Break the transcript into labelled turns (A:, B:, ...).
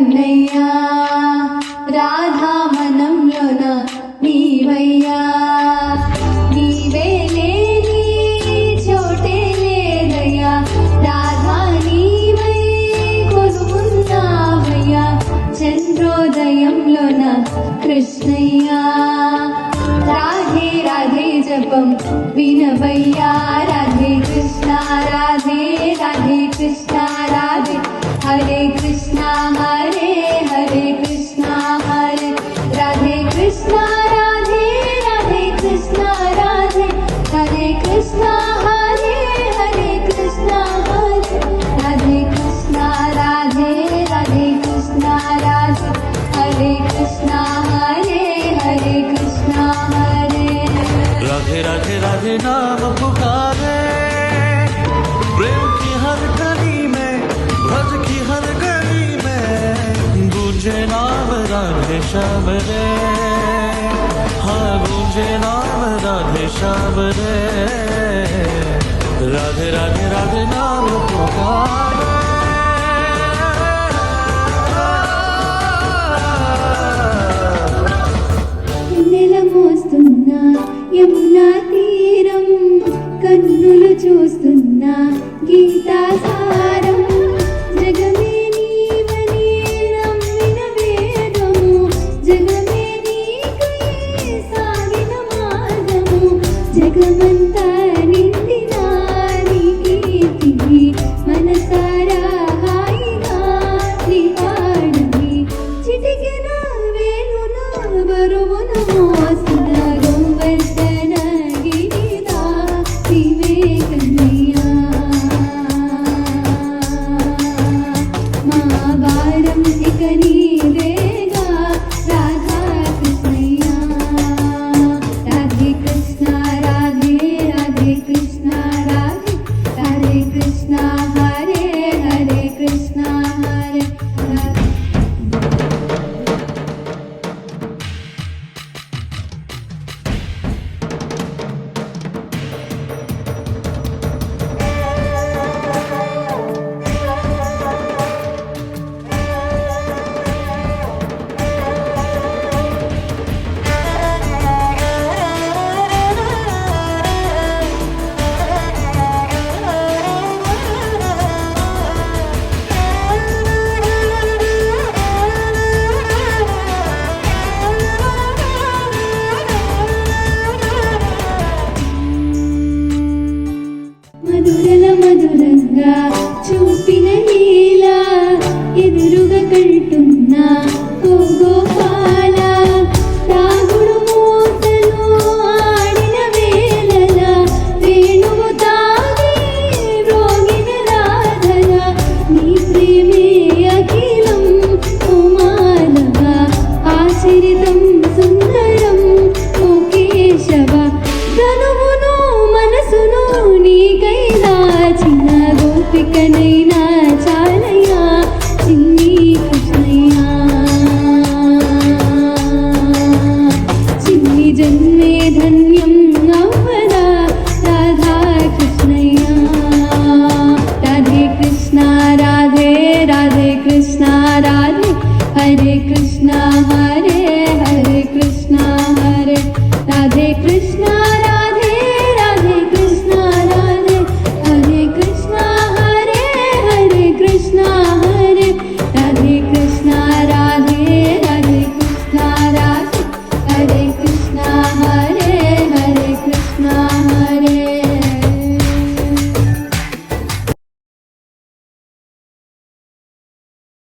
A: కన్నయ్యా రాధా మనంలోన నీవయ్యా నీవే లేని చోటే లేదయ్యా రాధా నీవై కొలువున్నావయ్యా చంద్రోదయంలోన కృష్ణయ్యా రాధే రాధే జపం వినవయ్యా రాధే కృష్ణ రాధే రాధే కృష్ణ రాధే హరే కృష్ణ హరే హరే కృష్ణ హరే రాధే కృష్ణ రాధే రాధే కృష్ణ రాధే హరే కృష్ణ హరే హరే కృష్ణ హరే రాధే కృష్ణ రాధే రాధే కృష్ణ రాధే హరే కృష్ణ హరే హరే కృష్ణ హరే
B: राधे राधे राधे नाम पुकारे प्रेम की हर गली में ब्रज की हर गली में गूंजे नाम राधे श्याम रे हाँ गूंजे नाम राधे श्याम रे राधे राधे राधे नाम पुकारे।